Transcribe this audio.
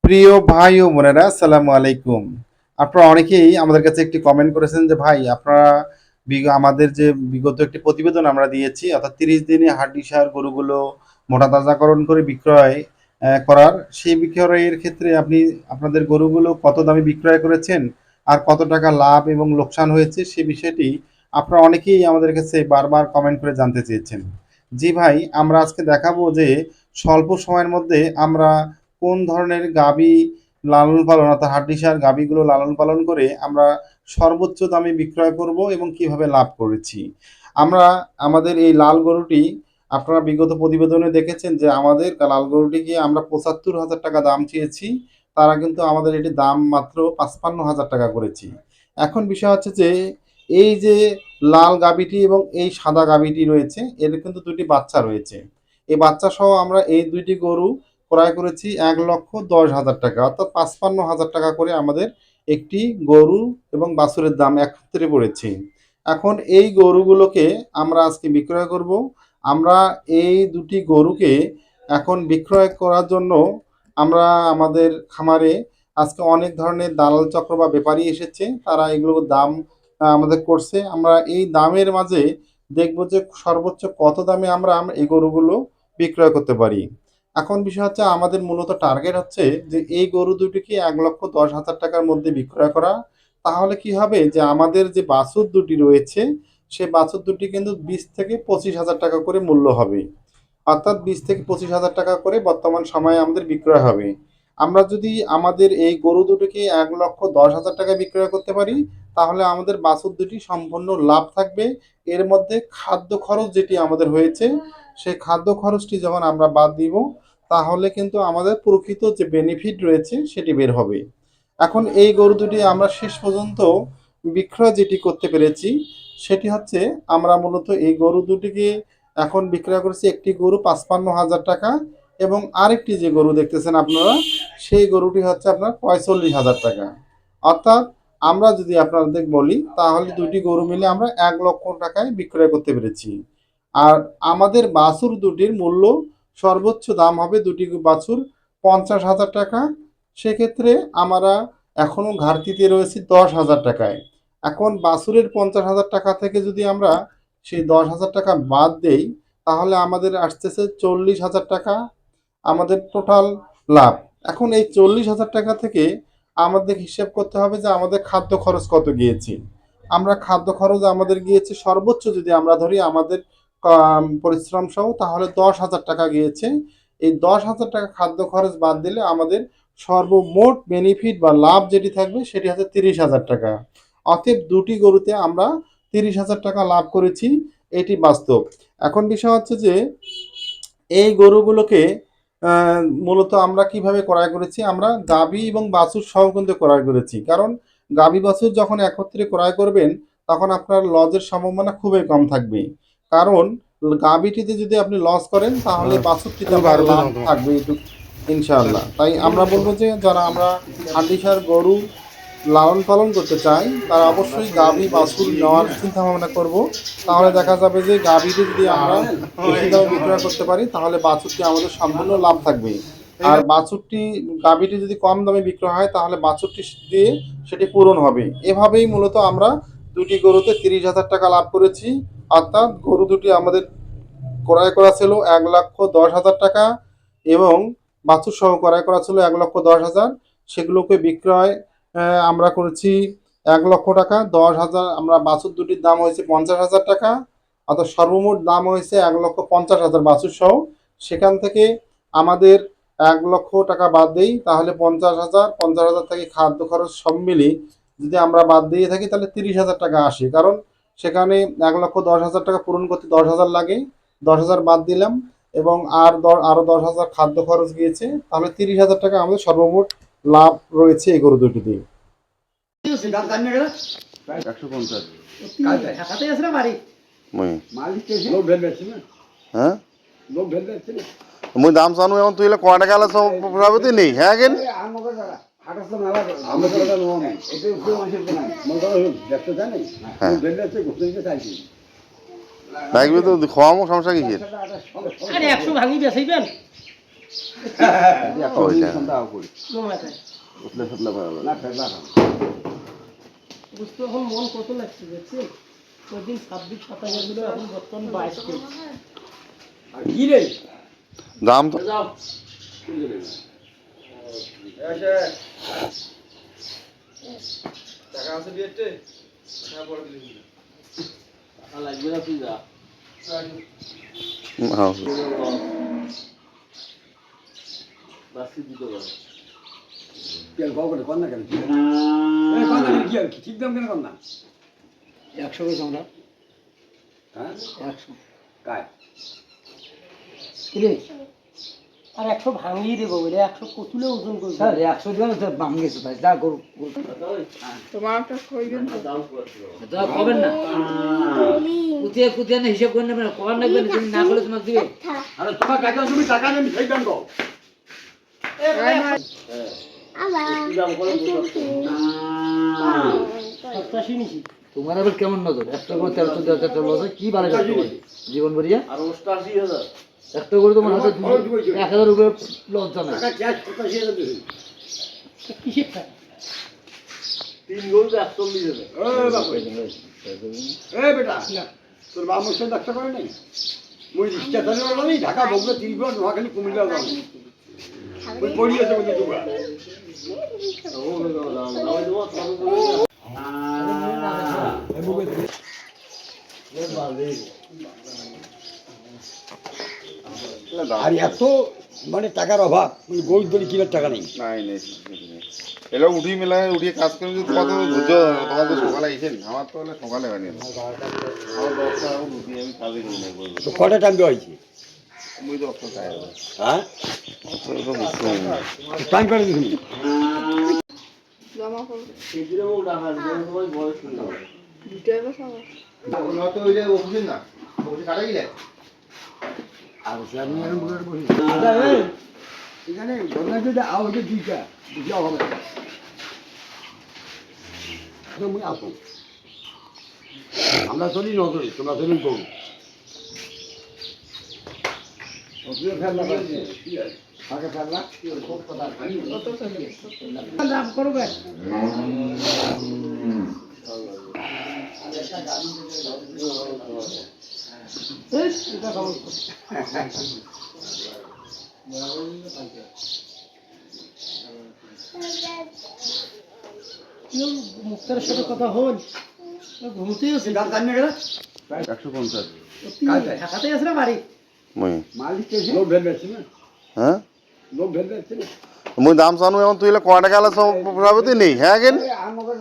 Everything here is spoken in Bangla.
প্রিয় ভাই ও বোনেরা, আসসালামু আলাইকুম। আপনারা অনেকেই আমাদের কাছে একটি কমেন্ট করেছেন যে ভাই আপনারা আমাদের যে বিগত একটি প্রতিবেদন আমরা দিয়েছি, অর্থাৎ 30 দিনে হাড্ডিসার গরুগুলো মোটা তাজাকরণ করে বিক্রয় করার, সেই বিক্রয়ের ক্ষেত্রে আপনি আপনাদের গরুগুলো কত দামে বিক্রয় করেছেন আর কত টাকা লাভ এবং লোকসান হয়েছে সে বিষয়টি আপনারা অনেকেই আমাদের কাছে বারবার কমেন্ট করে জানতে চেয়েছেন। জি ভাই, আমরা আজকে দেখাবো যে স্বল্প সময়ের মধ্যে আমরা কোন ধরনের গাভী লালন পালন, অর্থাৎ হাড্ডিসার গাভীগুলো লালন পালন করে আমরা সর্বোচ্চ দামে বিক্রয় করব এবং কিভাবে লাভ করেছি। আমরা আমাদের এই লাল গরুটি, আপনারা বিগত প্রতিবেদনে দেখেছেন যে আমাদের লাল গরুটিকে আমরা ৭৫,০০০ টাকা দাম চেয়েছি, তারা কিন্তু আমাদের এটি দাম মাত্র ৫৫,০০০ টাকা করেছি। এখন বিষয় হচ্ছে যে এই যে লাল গাভীটি এবং এই সাদা গাভীটি রয়েছে, এর কিন্তু দুটি বাচ্চা রয়েছে। এই বাচ্চা সহ আমরা এই দুইটি গরু ক্রয় করেছি ১,১০,০০০ টাকা, অর্থাৎ ৫৫,০০০ টাকা করে আমাদের একটি গরু এবং বাছুরের দাম একত্রে পড়েছে। এখন এই গরুগুলোকে আমরা আজকে বিক্রয় করব। আমরা এই দুটি গরুকে এখন বিক্রয় করার জন্য আমরা আমাদের খামারে আজকে অনেক ধরনের দালাল চক্র বা ব্যাপারী এসেছে, তারা এগুলোর দাম আমাদের করছে। আমরা এই দামের মাঝে দেখব যে সর্বোচ্চ কত দামে আমরা এই গরুগুলো বিক্রয় করতে পারি। এখন বিষয় হচ্ছে আমাদের মূলত টার্গেট হচ্ছে যে এই গরু দুটিকে ১,১০,০০০ টাকার মধ্যে বিক্রয় করা। তাহলে কি হবে যে আমাদের যে বাছুর দুটি রয়েছে, সেই বাছুর দুটি কিন্তু ২০,০০০ থেকে ২৫,০০০ টাকা করে মূল্য হবে। অর্থাৎ ২০,০০০ থেকে ২৫,০০০ টাকা করে বর্তমান সময়ে আমাদের বিক্রয় হবে। আমরা যদি আমাদের এই গরু দুটিকে ১,১০,০০০ টাকায় বিক্রয় করতে পারি, তাহলে আমাদের বাছুর দুটি সম্পূর্ণ লাভ থাকবে। এর মধ্যে খাদ্য খরচ যেটি আমাদের হয়েছে, সেই খাদ্য খরচটি যখন আমরা বাদ দিব, তাহলে কিন্তু আমাদের প্রকৃত যে বেনিফিট রয়েছে সেটি বের হবে। এখন এই গরু দুটি আমরা শেষ পর্যন্ত বিক্রয় যেটি করতে পেরেছি, সেটি হচ্ছে আমরা মূলত এই গরু দুটিকে এখন বিক্রয় করেছি। একটি গরু ৫৫,০০০ টাকা এবং আরেকটি যে গরু দেখতেছেন আপনারা, সেই গরুটি হচ্ছে আপনার ৪৫,০০০ টাকা। অর্থাৎ আমরা যদি আপনাদের বলি, তাহলে দুটি গরু মিলে আমরা ১,০০,০০০ টাকায় বিক্রয় করতে পেরেছি। আর আমাদের বাছুর দুটির মূল্য সর্বোচ্চ দাম হবে দুটি বাছুর ৫০,০০০ টাকা। সেক্ষেত্রে আমরা এখনও ঘাটতিতে রয়েছি ১০,০০০ টাকায়। এখন বাছুরের ৫০,০০০ টাকা থেকে যদি আমরা সেই ১০,০০০ টাকা বাদ দেই, তাহলে আমাদের আসতেছে ৪০,০০০ টাকা আমাদের টোটাল লাভ। এখন এই ৪০,০০০ টাকা থেকে আমাদের হিসেব করতে হবে যে আমাদের খাদ্য খরচ কত গিয়েছে। আমরা খাদ্য খরচ আমাদের গিয়েছে সর্বোচ্চ যদি আমরা ধরি আমাদের পরিশ্রম সহ, তাহলে ১০,০০০ টাকা গিয়েছে। এই ১০,০০০ টাকা খাদ্য খরচ বাদ দিলে আমাদের সর্বমোট বেনিফিট বা লাভ যেটি থাকবে সেটি হচ্ছে ৩০,০০০ টাকা। অতএব দুটি গরুতে আমরা ৩০,০০০ টাকা লাভ করেছি, এটি বাস্তব। এখন বিষয় হচ্ছে যে এই গরুগুলোকে মূলত আমরা কিভাবে ক্রয় করেছি, আমরা গাভী এবং বাছুর সহ কিন্তু ক্রয় করেছি। কারণ গাভী বাছুর যখন একত্রে ক্রয় করবেন, তখন আপনার লসের সম্ভাবনা খুবই কম থাকবে। কারণ গাভীটিতে যদি আপনি লস করেন, তাহলে বাছুরটিতে আপনার লাভ থাকবে ইনশাআল্লাহ। তাই আমরা বলবো যে যারা আমরা হান্ডিসার গরু লালন পালন করতে চাই, তারা অবশ্যই গাভী বাছুর নেওয়ার চিন্তা ভাবনা করব। তাহলে দেখা যাবে যে গাভীটি যদি আমরা বেশি দামে বিক্রয় করতে পারি, তাহলে বাছুরটি আমাদের সম্পূর্ণ লাভ থাকবে। আর বাছুরটি, গাভীটি যদি কম দামে বিক্রয় হয়, তাহলে বাছুরটি দিয়ে সেটি পূরণ হবে। এভাবেই মূলত আমরা দুটি গরুতে ৩০,০০০ টাকা লাভ করেছি। অর্থাৎ গরু দুটি আমাদের ক্রয় করা ছিল ১,১০,০০০ টাকা এবং বাছুর সহ ক্রয় করা ছিল ১,১০,০০০। সেগুলোকে বিক্রয় আমরা করেছি ১,০০,০০০ টাকা। ১০,০০০ আমরা বাছুর দুটির দাম হয়েছে ৫০,০০০ টাকা। অর্থাৎ সর্বমোট দাম হয়েছে ১,৫০,০০০ বাছুর সহ। সেখান থেকে আমাদের ১,০০,০০০ টাকা বাদ দেই, তাহলে ৫০,০০০, ৫০,০০০ থেকে খাদ্য খরচ সব মিলিয়ে যদি আমরা বাদ দিয়ে থাকি, তাহলে ৩০,০০০ টাকা আসে। কারণ সেখানে ১,১০,০০০ টাকা পূরণ করতে ১০,০০০ লাগে। ১০,০০০ বাদ দিলাম এবং আরও ১০,০০০ খাদ্য খরচ গিয়েছে, তাহলে ৩০,০০০ টাকা আমাদের সর্বমোট লাভ রয়েছে এই গরু দুটিতে। ১৫০। হ্যাঁ মুই দাম জানো এখন তুই কয় টাকা সভাপতি নেই হ্যাঁ কেন লাগবে তো খাওয়ামো সমস্যা কিসের 100 ভাঙি বেচাইবেন ওইটা বুঝতে এখন মন কত লাগছে দেখছি ওই দিন 26-27 ছিল এখন বর্তমান 22 কেজি আর কি রে দাম তো যাও টাকা আছে বিয়েতে টাকা পরে দিলি টাকা লাগবে না তুই যা হ্যাঁ বাসি দিতে পারো কি আর গল্প কর না কেন এই কর না কেন কি আর কি ঠিক দাম কেন কর না 100 কেজি আমরা হ্যাঁ 100 কাই কিরে আর 100 ভাঙিয়ে দেবো বলে 100 কতুলে ওজন করবে স্যার 100 দিলাম তো ভাঙিয়েছে ভাই যা করু তোমার একটা কইবেন তো যা কবেন না কুতিয়ে কুতিয়ে না হিসাব করে নেবেন কবার নেবেন তুমি না করলে তোমাকে দিবে আরে তোমার কাছে তুমি টাকা নেন সেই দাম দাও সপ্তাশি নিছি তোমার আবার কেমন নজর একটা করে 13 লসে কি বাড়ে যাচ্ছে জীবন ভরিয়া আর 88000 একটা করে তোমার হাতে 1000 উপরে লস জানা টাকা ক্যাশ 85000 দিছি কিসের টাকা 3 গোল 140,000 এ বাবা এ বেটা তোর বাবা মোর সাথে ডাক্তার করে নাই মই রিক্সা চালানো নাই ঢাকা বগলে 30 বার নোয়াখালী কুমিল্লা যাও ওই পড়ি আছে বলে তোমরা আর এত মানে টাকার অভাব মানে গোল দড়ি কিনার টাকা নেই নাই নেই এলো উঠি মেলায় উঠিয়ে কাজ করে যদি কত ধৈর্য তোমার তো সকালে আইছেন আমার তো হলে সকালে হয়নি আমার 10টা উঠি আমি কাজে করি না বলবো তো কটা টাইম দেওয়া হয়েছে মুই তো অত চাই হ্যাঁ তো বুঝতে টাইম করে দিবি জমা করব সেদিনও টাকা তোমার বয়স শুনে দুটাইবা সবাই তো ওই যে অফিস না অফিস কাটা গিয়ে আর আমি এর মুখে বলি এখানে ঘটনা যদি আওয়াজে দুইটা বুঝা হবে তুমি আসো আমরা চলি নজরে তোমরা চলি করো লাভ করবে এটা খাবো মুক্তারের সাথে কথা হল ঘুমতেই আছে দাম জানি না কেন 150 ঢাকাতেই আছে না বাড়ি মুই মালিক কে লোক ভেল বেচছে না হ্যাঁ লোক ভেল বেচছে না মুই দাম জানো এখন তুই ক টাকা আলা সব প্রভাবতি নেই হ্যাঁ কেন আমাকে